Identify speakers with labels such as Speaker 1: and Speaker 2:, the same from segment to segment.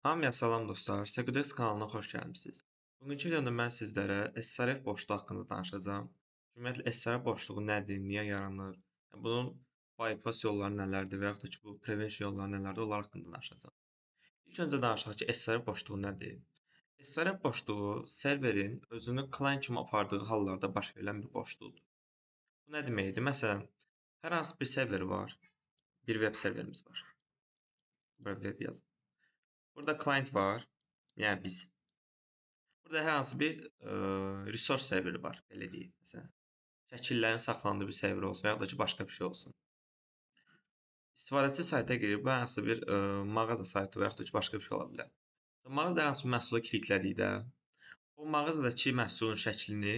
Speaker 1: Hamıya salam dostlar, Sequdex kanalına xoş gəlmisiniz. Bugünkü videomda mən sizlərə SRF boşluğu haqqında danışacağam. Ümumiyyətlə SRF boşluğu nədir, niyə yaranır, bunun bypass yolları nələrdir və yaxud da ki, bu prevention yolları nələrdir, onlar haqqında danışacağam. İlk öncə danışaq ki, SRF boşluğu nədir? SRF boşluğu serverin özünü client kimi apardığı hallarda baş verilən bir boşluqdur. Bu nə deməkdir? Məsələn, hər hansı bir server var, bir web serverimiz var. Bura web yazın. Burada client var, yəni biz. Burada hər hansı bir resource serveri var, belə deyək. Məsələn, şəkillərin saxlandığı bir server olsun və ya da ki, başqa bir şey olsun. İstifadəçi sayta girir, bu hər hansı bir mağaza saytı və ya da ki, başqa bir şey ola bilər. Mağazada hər hansı bir məhsulu kliklədikdə, o mağazadakı məhsulun şəklini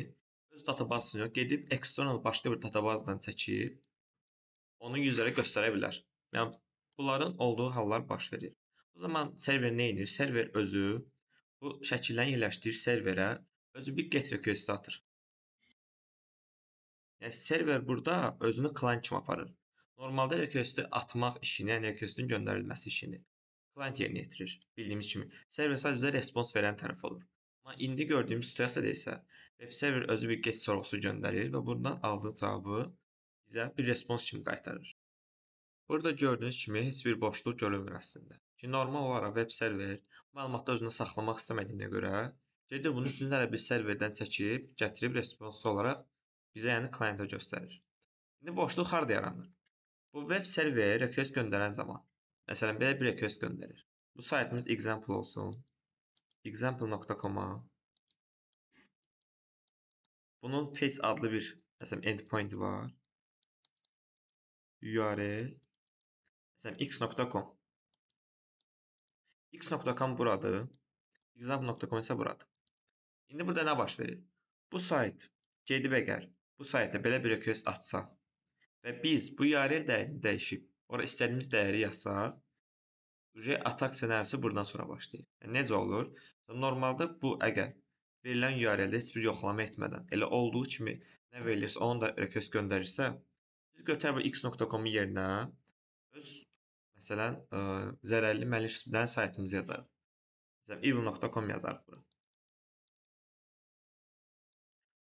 Speaker 1: öz databazasına yox, gedib external başqa bir databazdan çəkib, onu userə göstərə bilər. Yəni, bunların olduğu hallar baş verir. O zaman server nə edir? Server özü bu şəkillərin yerləşdiyi serverə özü bir get request atır. Yəni server burada özünü client kimi aparır. Normalda request'i atmaq işini, yəni request'in göndərilməsi işini client yerinə yetirir. Bildiyimiz kimi server sadəcə respons verən tərəf olur. Amma indi gördüyümüz situasiyada isə web server özü bir get sorğusu göndərir və bundan aldığı cavabı bizə bir respons kimi qaytarır. Burada gördüyünüz kimi heç bir boşluq görünmür əslində. Ki normal olaraq web server məlumatları özündə saxlamaq istəmədiyinə görə gedir bunu üçüncü bir serverdən çəkib, gətirib respons olaraq bizə, yəni klientə göstərir. İndi boşluq harda yaranır? Bu web server request göndərən zaman, məsələn, belə bir request göndərir. Bu saytımız example olsun. Example.com-a bunun fetch adlı bir, məsələn, endpoint var. URL məsələn, x.com x.com buradır. Example.com isə buradır. İndi burada nə baş verir? Bu sayt gedib əgər bu sayta belə bir request atsa və biz bu URL dəyərini dəyişib, ora istədiyimiz dəyəri yazsaq, atak ssenarisi buradan sonra başlayır. Yəni, necə olur? Normalda bu əgər verilən URL-də heç bir yoxlama etmədən, elə olduğu kimi nə verilirsə, onu da request göndərirsə, biz götürək bu x.com-un yerinə öz, məsələn, zərərli məlişdən saytımızı yazarıq. Məsələn, evil.com yazarıq bura.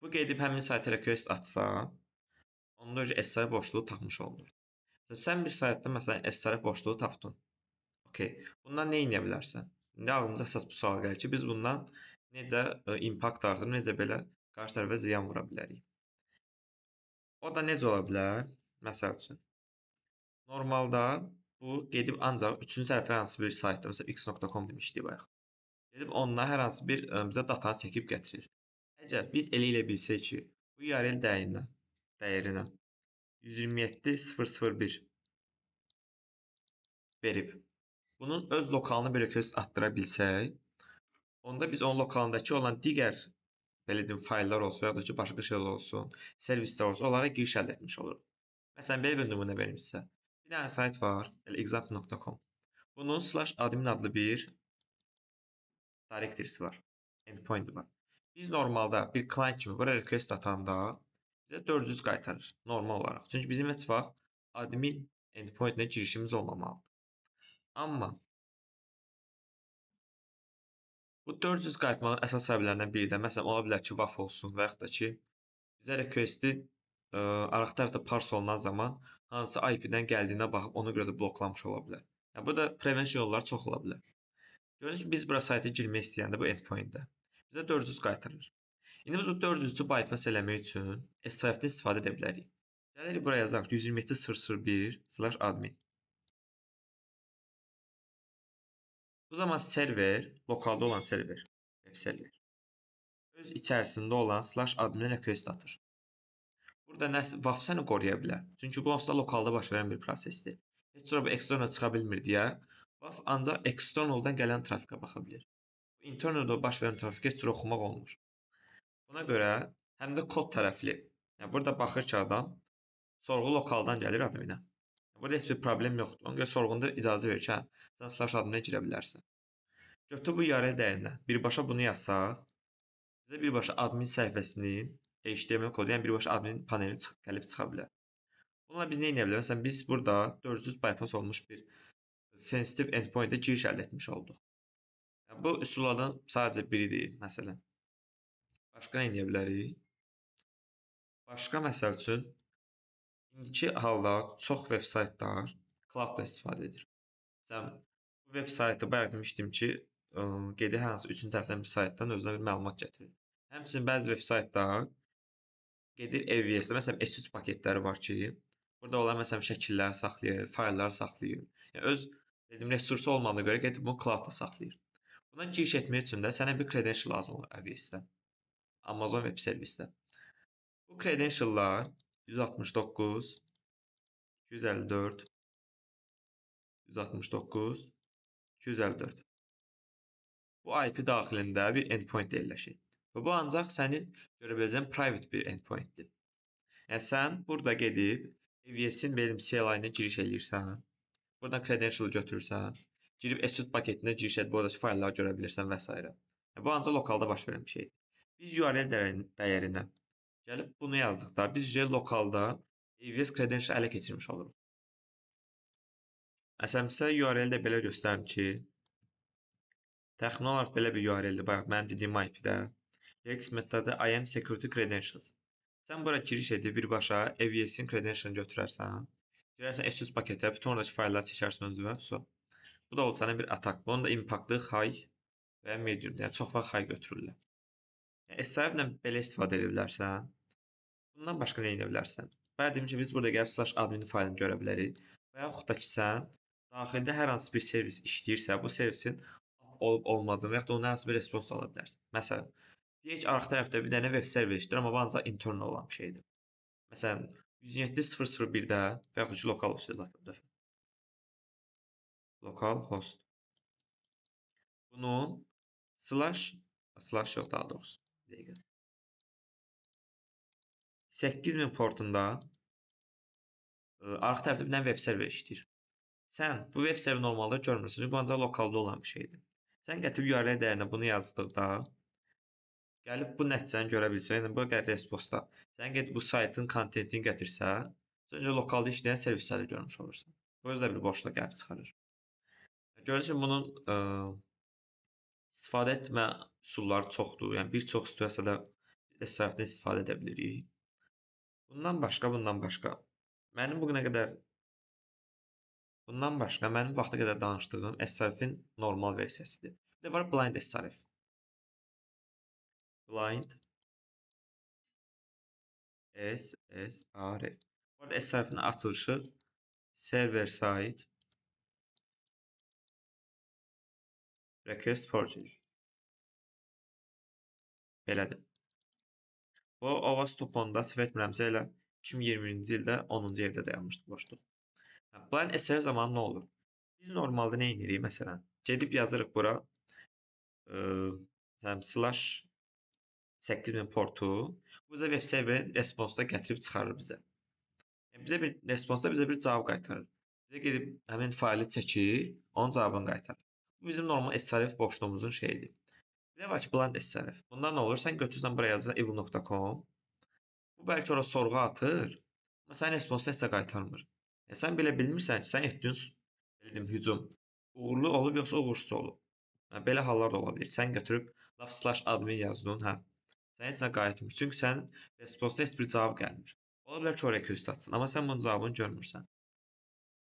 Speaker 1: Bu gedib həmin sayta request atsa, onda SRF boşluğu tapmış olunur. Sən bir saytda məsələn SRF boşluğu tapdın. Okay. Bundan nə edə bilərsən? İndi ağlımıza əsas bu sual gəlir ki, biz bundan necə impact artırıb, necə belə qarşı tərəfə ziyan vura bilərik? O da necə ola bilər? Məsəl üçün, normalda bu gedib ancaq üçüncü tərəfə hər hansı bir saytda, məsələn x.com demişdik bayaq. Gedib ondan hər hansı bir bizə datanı çəkib gətirir. Əgər biz elə bilsək ki, bu URL dəyərinə 127001 verib, bunun öz lokalına bir request atdıra bilsək, onda biz onun lokalındakı olan digər belə deyim, fayllar olsun, ya da ki, başqa şeylər olsun, servislər olsun, onlara giriş əldə etmiş oluruq. Məsələn, belə bir nümunə verim sizə. Bir dənə sayt var, example.com. Bunun /admin adlı bir directory'si var, endpoint var. Biz normalda bir client kimi bura request atanda bizə 400 qaytarır normal olaraq. Çünki bizim heç vaxt admin endpoint-nə girişimiz olmamalıdır. Amma bu 400 qaytarmağın əsas səbəblərindən biri də məsələn ola bilər ki, WAF olsun və yaxud da ki, bizə requesti arxa tərəfdə parse olunan zaman hansı IP-dən gəldiyinə baxıb ona görə də bloklamış ola bilər. Yəni, bu da prevention yolları çox ola bilər. Görürsünüz ki, biz bura sayta girmək istəyəndə bu endpoint-də bizə 400 qaytarır. İndi biz bu 400-cü bypass eləmək üçün SRF-dən istifadə edə bilərik. Gəlirik buraya yazaq 127.0.0.1/admin. Bu zaman server, lokalda olan server, web server, öz içərisində olan /admin request atır. Burada WAF səni qoruya bilər. Çünki bu aslında lokalda baş verən bir prosesdir. Heç sonra bu external çıxa bilmir deyə WAF ancaq externaldan gələn trafikə baxa bilir. Internalda baş verən trafikə heç oxumaq olmur. Buna görə həm də kod tərəfli. Yəni, burada baxır ki, adam sorğu lokaldan gəlir adminə. Burada heç bir problem yoxdur. Ona görə sorğunda icazə verir ki, sən /adminə girə bilərsən. Götür bu URL dəyərinə. Birbaşa bunu yazsaq, bizə birbaşa admin səhifəsinin HTML kodu, yəni birbaşa admin paneli gəlib çıxa bilər. Bununla biz nə edə bilərik? Məsələn, biz burada 400 bypass olmuş bir sensitive endpoint-ə giriş əldə etmiş olduq. Bu üsullardan sadəcə biridir, məsələn. Başqa nə edə bilərik? Başqa məsəl üçün, indiki halda çox veb-saytlar cloud-dan istifadə edir. Məsələn, bu veb-saytı bayaq demişdim ki, gedir hər hansı üçüncü tərəfdən bir saytdan özünə bir məlumat gətirir. Həmçinin bəzi veb-saytlar gedir EVS-də, məsələn, S3 paketləri var ki, burada olan məsələn şəkillər saxlayır, fayllar saxlayır. Yəni öz resursu olmadığına görə gedib bunu cloud-da saxlayır. Buna giriş etmək üçün də sənə bir credential lazım olur AWS-də. Amazon Web Service-də. Bu credentiallar 169 254 169 254. Bu IP daxilində bir endpoint yerləşir. Və bu ancaq sənin görə biləcəyin private bir endpointdir. Yəni sən burada gedib AWS-in benim CLI-nə giriş eləyirsən. Buradan credential götürürsən. Girib S3 paketinə giriş edib oradakı faylları görə bilirsən və s. Yəni, bu ancaq lokalda baş verən bir şeydir. Biz URL dəyərinə gəlib bunu yazdıqda biz lokalda AWS credential ələ keçirmiş oluruq. Məsələn, sizə URL-də belə göstərim ki, təxmini olaraq belə bir URL-dir. Bayaq mənim dediyim IP-də. Rex metodu IAM Security Credentials. Sən bura giriş edib birbaşa AWS-in credentialını götürərsən. Girərsən S3 paketə, bütün oradakı faylları çəkərsən özünə. Bu da oldu sənin bir atak. Bunun da impactı high və medium. Yəni çox vaxt high götürürlər. Yəni SRF-lə belə istifadə edə bilərsən. Bundan başqa nə edə bilərsən? Bayaq dedim ki, biz burada gəlib /admin faylını görə bilərik. Və yaxud da ki, sən daxildə hər hansı bir servis işləyirsə, bu servisin olub-olmadığını və yaxud da onun hər hansı bir respons ala bilərsən. Məsələn, deyək ki, arxa tərəfdə bir dənə web server işləyir, amma bu ancaq internal olan bir şeydir. Məsələn, 107.0.0.1-də və yaxud da ki, lokal host yazaq bir dəfə. Lokal host. Bunun slash yox daha doğrusu. 8000 portunda arxa tərəfdə bir dənə web server işləyir. Sən bu web server normalda görmürsün, çünki bu ancaq lokalda olan bir şeydir. Sən gətirib URL dəyərinə bunu yazdıqda gəlib bu nəticəni görə bilirsən. Yəni bu qədər responsta. Sən gedib bu saytın kontentini gətirsə, öncə lokalda işləyən servisləri görmüş olursan. Bu özü də bir boşluq gəlib çıxarır. Görürsün bunun istifadə etmə üsulları çoxdur. Yəni bir çox situasiyada SRF-dən istifadə edə bilirik. Bundan başqa. Bundan başqa mənim vaxta qədər danışdığım SRF-in normal versiyasıdır. Bir də var Blind SRF. Blind SSRF. Bu arada SRF-in açılışı Server Side Request Forgery. Belədir. Bu Avast Topon'da səhv etmirəmsə elə 2020-ci ildə 10-cu yerdə dayanmışdı boşluq. Blind SRF zamanı nə olur? Biz normalda nə edirik? Məsələn, gedib yazırıq bura /8000 portu. Bu da web serverin responsda gətirib çıxarır bizə. Yəni, bizə bir cavab qaytarır. Bizə gedib həmin faylı çəkir, onun cavabını qaytarır. Bu bizim normal SRF boşluğumuzun şeyidir. Bir də var ki, Blind SRF. Bundan nə olur? Sən götürürsən buraya yazırsan evil.com. Bu bəlkə ora sorğu atır, amma sənin responsunu heç qaytarmır. Yəni, sən belə bilmirsən ki, sən etdiyin hücum uğurlu olub yoxsa uğursuz olub. Yəni, belə hallar da ola bilər. Sən götürüb /admin yazdın, hə. Sən heç nə qayıtmır. Çünki sənin responsda heç bir cavab gəlmir. Ola bilər ki, oraya köz tatsın, amma sən bunun cavabını görmürsən.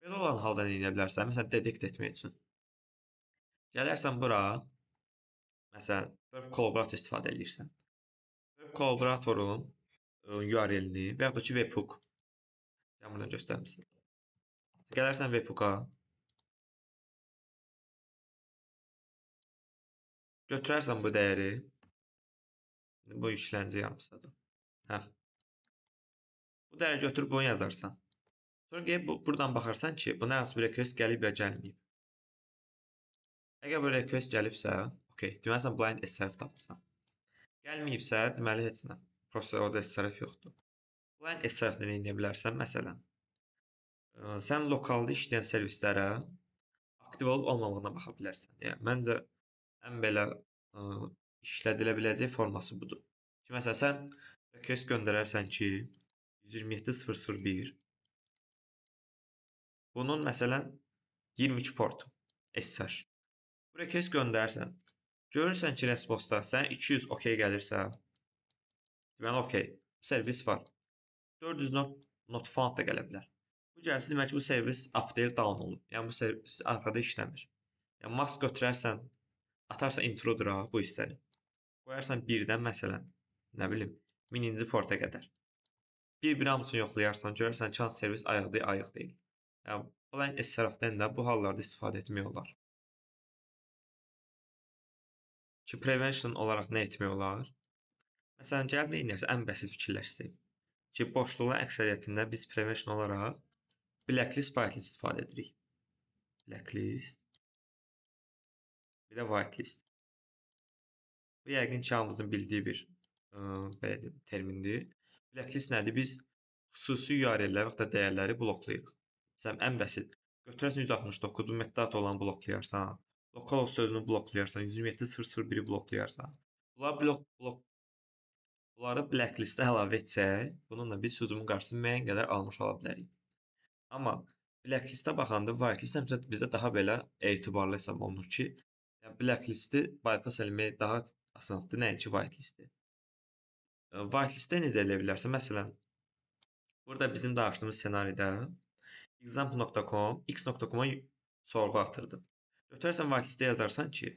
Speaker 1: Belə olan halda nə edə bilərsən? Məsələn, detect etmək üçün. Gələrsən bura, məsələn, web collaborator istifadə edirsən. Web collaboratorun URL-ni və yaxud da ki, webhook. Yəni, buradan göstərmişsin. Gələrsən webhook-a. Götürərsən bu dəyəri. Bu yüklənəcək yarımsadır. Hə. Bu dəyəri götürüb bunu yazarsan. Sonra gəlib buradan baxarsan ki, buna hər hansı bir request gəlib ya gəlməyib. Əgər bu request gəlibsə, okey, deməli sən blind SRF tapmısan. Gəlməyibsə, deməli heç nə. Prosta orada SRF yoxdur. Blind SRF-də nə edə bilərsən? Məsələn, sən lokalda işləyən servislərə aktiv olub olmamağına baxa bilərsən. Yəni, məncə ən belə işlədilə biləcək forması budur. Ki, məsələn, sən request göndərərsən ki, 127.0.0.1 bunun, məsələn, 22 portu SSH. Bu request göndərsən. Görürsən ki, Response-da sənə 200 OK gəlirsə, deməli OK, servis var. 400 not found da gələ bilər. Bu gəlsə demək ki, bu servis update down olub. Yəni bu servis arxada işləmir. Yəni mask götürərsən, atarsan introdura bu hissəni. Qoyarsan 1-dən məsələn, nə bilim, 1000-ci porta qədər. Bir hamısını yoxlayarsan, görərsən ki, servis ayıqdır, ayıq deyil. Yəni Blind SRF-dən də bu hallarda istifadə etmək olar. Ki prevention olaraq nə etmək olar? Məsələn, gəlib nə edərsə, ən bəsit fikirləşsək. Ki boşluğun əksəriyyətində biz prevention olaraq blacklist, whitelist istifadə edirik. Blacklist. Bir də whitelist. Bu yəqin ki, hamımızın bildiyi bir termindir. Blacklist nədir? Biz xüsusi URL-lər və ya dəyərləri bloklayırıq. Məsələn, ən bəsit. Götürərsən 169 metadata olan bloklayarsan, localhost sözünü bloklayarsan, 127.0.0.1-i bloklayarsan. Bunları blacklistə əlavə etsək, bununla biz hücumun qarşısını müəyyən qədər almış ola bilərik. Amma blacklistə baxanda whitelist həmişə bizdə daha belə etibarlı hesab olunur ki, yəni blacklisti bypass eləmək daha asandır, nəinki whitelisti. Whitelistdə necə eləyə bilərsən? Məsələn, burada bizim danışdığımız ssenaridə example.com x.com-a sorğu atırdı. Götürərsən whitelistə yazarsan ki,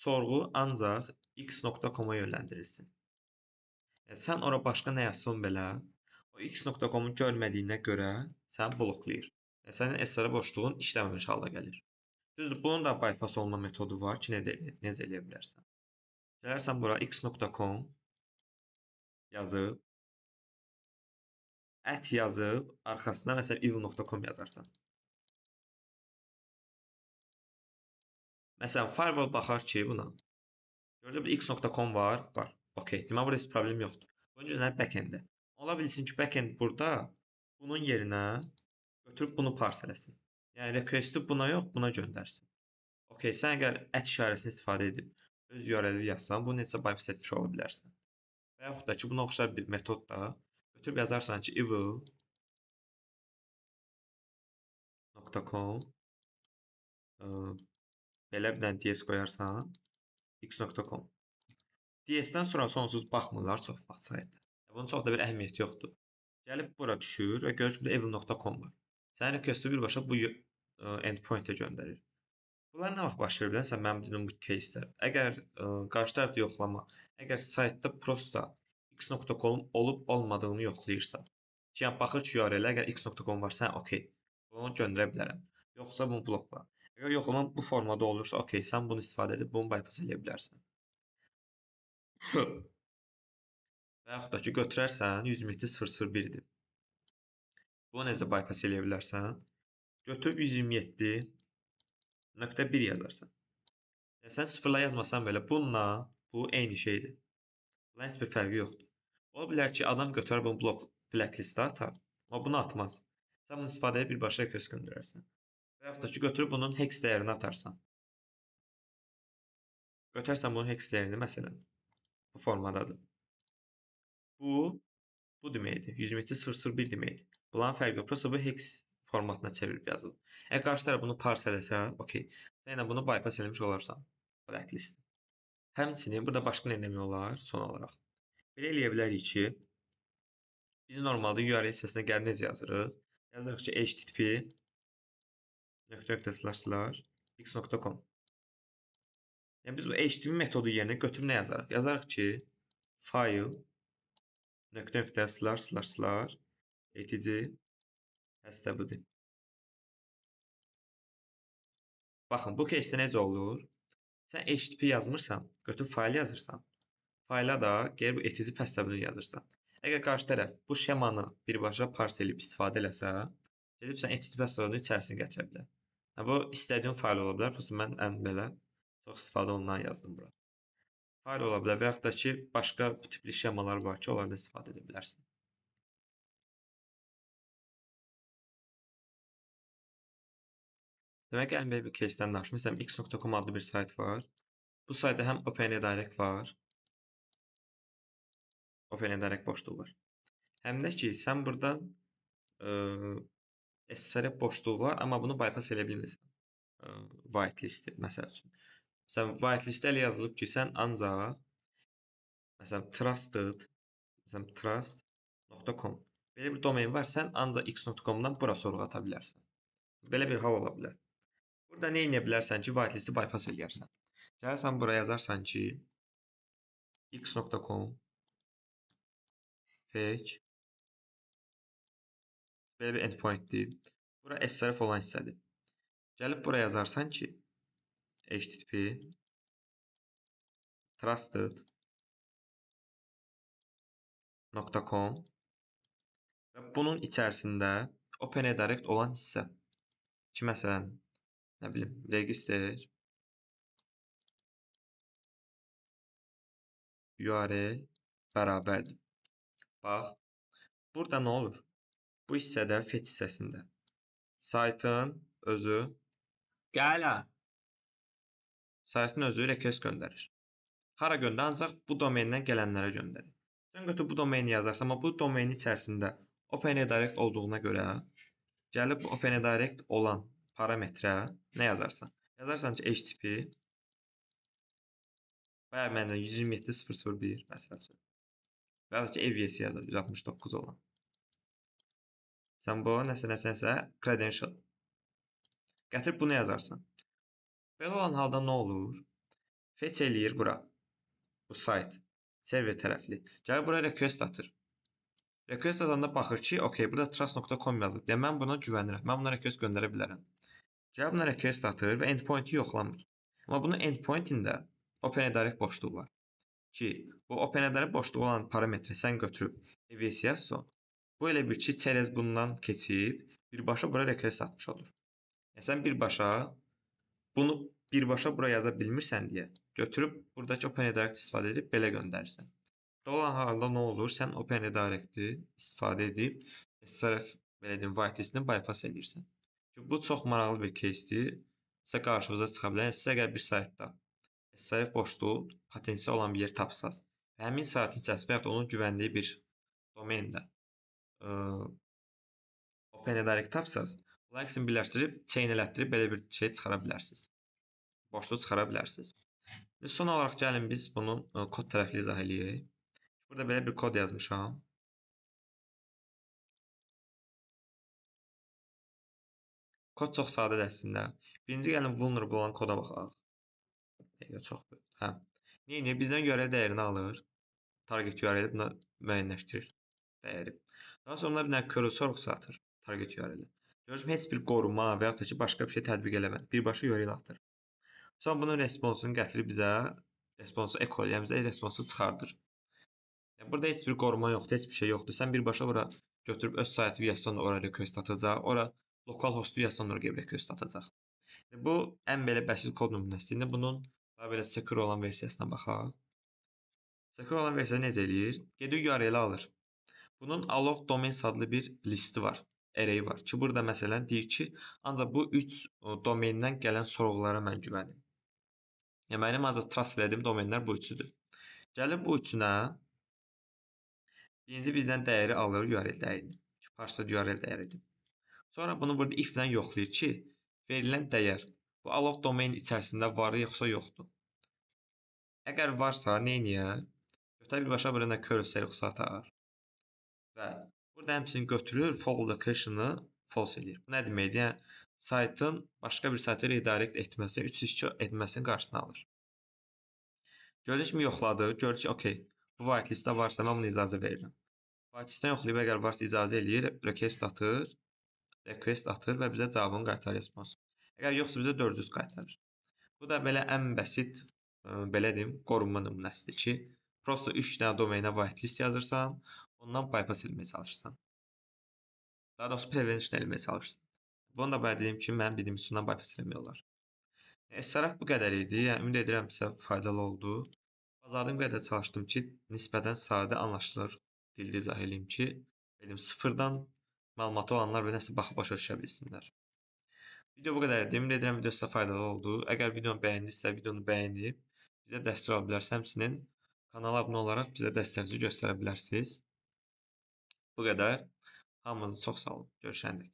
Speaker 1: sorğu ancaq x.com-a yönləndirilsin. Yəni, sən ora başqa nə yazsan belə, o x.com-u görmədiyinə görə səni bloklayır. Yəni, sənin SR boşluğun işləməmiş halda gəlir. Düzdür, bunun da bypass olma metodu var ki, necə eləyə bilərsən. Gələrsən bura x.com yazıb, yazıb, arxasına məsələn evil.com yazarsan. Məsələn, firewall baxar ki, buna. Gördün, x.com var. OK, demək burada heç problem yoxdur. Bunun günləri backend-də. Ola bilsin ki, backend burada bunun yerinə götürüb bunu parse eləsin. Yəni request-i buna yox, buna göndərsin. OK, sən əgər işarəsini istifadə edib öz URL-i yazsan, bunu necə bypass etmiş ola bilərsən. Və yaxud da ki, buna oxşar bir metod da götürüb yazarsan ki, evil.com belə bir dənə DS qoyarsan, x.com. DS-dən sonra sonsuz baxmırlar çox vaxt saytda. Bunun çox da bir əhəmiyyəti yoxdur. Gəlib bura düşür və görür ki, evil.com var. Sənin request-i birbaşa bu endpoint-ə göndərir. Bunlar nə vaxt baş verir bilirsən mənim dediyim bu case-də? Əgər qarşı tərəfdə yoxlama, əgər saytda prosta x.com olub olmadığını yoxlayırsa, ki, yəni baxır ki, URL-ə əgər x.com varsa, OK, bunu göndərə bilərəm. Yoxsa bunu blokla. Əgər yoxlama bu formada olursa, OK, sən bunu istifadə edib bunu bypass eləyə bilərsən. Və yaxud da ki, götürərsən 127.0.0.1-dir. Bunu necə bypass eləyə bilərsən? Götürüb 127.1 yazarsan. Yəni, sən sıfırla yazmasan belə bununla bu eyni şeydir. Bunun heç bir fərqi yoxdur. Ola bilər ki, adam götürər bunu blacklistə atar, amma bunu atmaz. Sən bunu istifadə edib birbaşa request göndərərsən. Və yaxud da ki, götürüb bunun hex dəyərini atarsan. Götürərsən bunun hex dəyərini məsələn bu formadadır. Bu deməkdir. 127.0.0.1 deməkdir. Bunların fərqi yox. Prosta bu hex formatına çevirib yazılıb. Əgər qarşı tərəf bunu parse eləsə, OK. Sən ilə bunu bypass eləmiş olarsan. Blacklist. Həmçinin burada başqa nə etmək olar son olaraq? Belə eləyə bilərik ki, biz normalda URL hissəsinə gəlib necə yazırıq? Yazırıq ki, http x.com. Yəni biz bu HTTP metodu yerinə götürüb nə yazarıq? Yazarıq ki, file // etc. Baxın, bu case-də necə olur? Sən HTTP yazmırsan, götürüb fayl yazırsan. Fayla da geri bu etc pəstəbini yazırsan. Əgər qarşı tərəf bu şemanı birbaşa parse edib istifadə eləsə, gedib sən HTTP pəstəbini içərisini gətirə bilər. Bu istədiyin fayl ola bilər. Prosta mən ən belə çox istifadə olunan yazdım bura. Fayl ola bilər və yaxud da ki, başqa bu tipli şemalar var ki, onlardan istifadə edə bilərsən. Demək, gəlin belə bir case-dən danışım. Məsələn, x.com adlı bir sayt var. Bu saytda həm OpenRedirect var. OpenRedirect boşluğu var. Həm də ki, sən buradan SSR boşluğu var, amma bunu bypass eləyə bilmirsən. Whitelist məsəl üçün. Məsələn, whitelist elə yazılıb ki, sən ancaq məsələn trust.com belə bir domen var, sən ancaq x.com-dan bura sorğu ata bilərsən. Belə bir hal ola bilər. Burada nə edə bilərsən ki, whitelisti bypass eləyərsən. Gəlirsən buraya yazarsan ki, x.com page belə bir endpointdir. Bura srf olan hissədir. Gəlib buraya yazarsan ki, http trusted.com və bunun içərisində OpenEdirect olan hissə ki, məsələn, nə bilim, register URL bərabərdir. Bax, burada nə olur? Bu hissədə fetch hissəsində saytın özü request göndərir. Hara göndərir? Ancaq bu domendən gələnlərə göndərir. Sən götür bu domeni yazarsan, amma bu domenin içərisində OpenEdirect olduğuna görə gəlib bu OpenEdirect olan parametrə nə yazarsan? Yazarsan ki, http bayaq məndən 127.0.0.1 məsələn. Və ya ki, AVS yazar 169 olan. Sən bu nəsə credential. Gətirib bunu yazarsan. Belə olan halda nə olur? Fetch eləyir bura. Bu sayt. Server tərəfli. Gəlir bura request atır. Request atanda baxır ki, okey, burada trust.com yazılıb. Yəni, mən buna güvənirəm. Mən buna request göndərə bilərəm. Gəlir buna request atır və endpointi yoxlamır. Amma bunun endpointində OpenEdirect boşluğu var. Ki, bu OpenEdirect boşluğu olan parametri sən götürüb AVS yazsan, bu elə bir ki, çerez bundan keçib, birbaşa bura request atmış olur. Yəni, sən bunu birbaşa bura yaza bilmirsən deyə götürüb buradakı OpenEdirect istifadə edib belə göndərirsən. Olan halda nə olur? Sən OpenEdirect'i istifadə edib srf whitelistini bypass edirsən. Bu çox maraqlı bir case'dir. Sizə qarşınıza çıxa bilər. Siz əgər bir saytda srf boşluğu potensial olan bir yer tapsaz və həmin saytın içərisində və ya onun güvəndiyi bir domendə OpenEdirect tapsaz, bunlar ikisini birləşdirib, chain elətdirib belə bir şey çıxara bilərsiniz. Boşluq çıxara bilərsiniz. Son olaraq gəlin biz bunu kod tərəfli izah eləyək. Burada belə bir kod yazmışam. Kod çox sadədir əslində. Birinci gəlin vulnerable olan koda baxaq. Çox böyük. Neyini? Bizdən URL dəyərini alır. Target URL-i buna müəyyənləşdirir dəyəri. Daha sonra bir dənə curl sorğusu atır target URL-i. Görürsün, heç bir qoruma və ya da ki, başqa bir şey tətbiq eləmədi. Birbaşa URL atır. Sonra bunun responsunu gətirib bizə responsu echo eləyən bizə responsu çıxardır. Yəni, burada heç bir qoruma yoxdur, heç bir şey yoxdur. Sən birbaşa bura götürüb öz saytı yazsan ora request atacaq. Ora lokal hostu yazsan ora request atacaq. Bu ən belə bəsit kod nümunəsidir. İndi bunun daha belə secure olan versiyasına baxaq. Secure olan versiya necə eləyir? Gedir URL-i alır. Bunun allow domains adlı bir listi var. Array var ki, burada məsələn deyir ki, ancaq bu 3 domenindən gələn sorğulara mən güvənim. Yəni, mənim ancaq trust elədiyim domenlər bu üçüdür. Gəlib bu üçünə birinci bizdən dəyəri alır, URL dəyərini. Parsed URL dəyəridir. Sonra bunu burada if-lə yoxlayır ki, verilən dəyər bu allow domain içərisində var yoxsa yoxdur. Əgər varsa, nə edir? Götürə birbaşa buraya curl sorğusu atar. Və burada həmçinin götürür, for location-ı false edir. Bu nə deməkdir? Yəni, saytın başqa bir saytı redirect etməsi, 302 etməsinin qarşısını alır. Gördüyünüz kimi yoxladı. Gördü ki, okey, bu whitelistdə varsa mən bunu icazə verirəm. Whitelistdən yoxlayıb, əgər varsa icazə eləyir, request atır və bizə cavabını qaytarır respons. Əgər yoxsa bizə 400 qaytarır. Bu da belə ən bəsit, belə deyim, qorunma nümunəsidir ki, prosto 3 dənə domenə whitelist yazırsan, ondan bypass etməyə çalışırsan. Daha doğrusu prevention etməyə çalışırsan. Bunu da belə deyim ki, mənim dediyim üsuldan bypass etmək olar. SRF bu qədər idi. Yəni, ümid edirəm sizə faydalı oldu. Bacardığım qədər çalışdım ki, nisbətən sadə anlaşılır dildə izah edeyim ki, sıfırdan məlumatı olanlar və nəsə baxıb başa düşə bilsinlər. Video bu qədər idi. Ümid edirəm video sizə faydalı oldu. Əgər videonu bəyəndinizsə, videonu bəyənib bizə dəstək ola bilərsiniz. Həmçinin kanala abunə olaraq bizə dəstəyinizi göstərə bilərsiniz. Bu qədər. Hamınızı çox sağ olun. Görüşəndək.